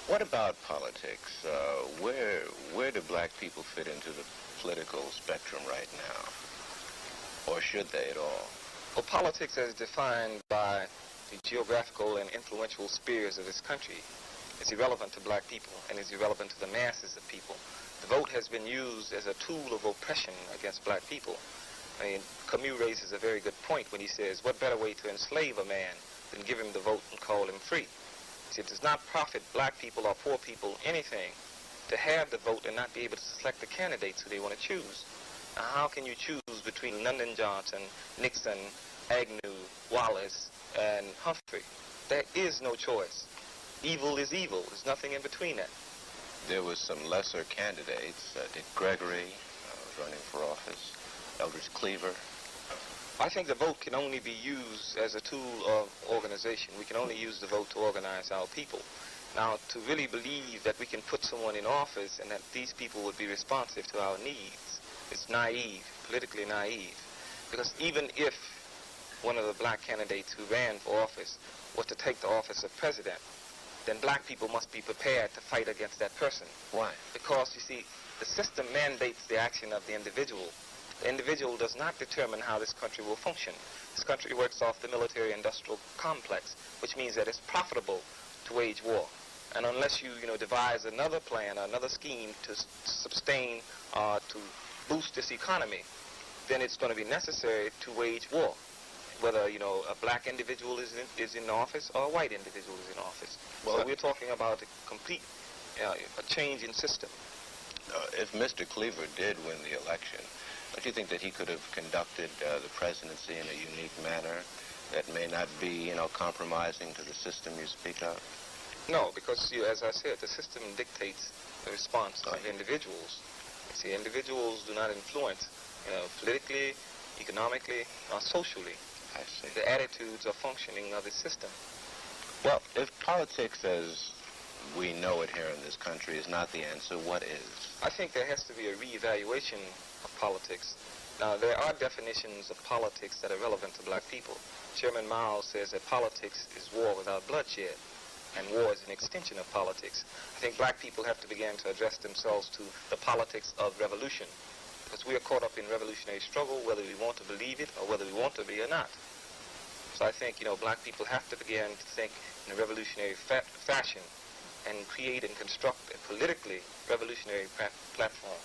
What about politics? Where do black people fit into the political spectrum right now? Or should they at all? Well, politics as defined by the geographical and influential spheres of this country is irrelevant to black people and is irrelevant to the masses of people. The vote has been used as a tool of oppression against black people. I mean, Camus raises a very good point when he says, what better way to enslave a man than give him the vote and call him free? See, it does not profit black people or poor people anything to have the vote and not be able to select the candidates who they want to choose. Now, how can you choose between Lyndon Johnson, Nixon, Agnew, Wallace, and Humphrey? There is no choice. Evil is evil. There's nothing in between that. There was some lesser candidates. Dick Gregory was running for office. Eldridge Cleaver. I think the vote can only be used as a tool of organization. We can only use the vote to organize our people. Now, to really believe that we can put someone in office and that these people would be responsive to our needs is naive, politically naive. Because even if one of the black candidates who ran for office was to take the office of president, then black people must be prepared to fight against that person. Why? Because, you see, the system mandates the action of the individual. The individual does not determine how this country will function. This country works off the military-industrial complex, which means that it's profitable to wage war. And unless you devise another plan, another scheme to sustain, to boost this economy, then it's going to be necessary to wage war, whether, a black individual is in office or a white individual is in office. Well, so we're talking about a complete a change in system. If Mr. Cleaver did win the election, don't you think that he could have conducted the presidency in a unique manner that may not be, compromising to the system you speak of? No, because, as I said, the system dictates the response of individuals. See, individuals do not influence, politically, economically, or socially. I see. The attitudes or functioning of the system. Well, if politics as we know it here in this country is not the answer, what is? I think there has to be a reevaluation of politics. Now, there are definitions of politics that are relevant to black people. Chairman Mao says that politics is war without bloodshed, and war is an extension of politics. I think black people have to begin to address themselves to the politics of revolution, because we are caught up in revolutionary struggle, whether we want to believe it or whether we want to be or not. So I think, black people have to begin to think in a revolutionary fashion and create and construct a politically revolutionary platform.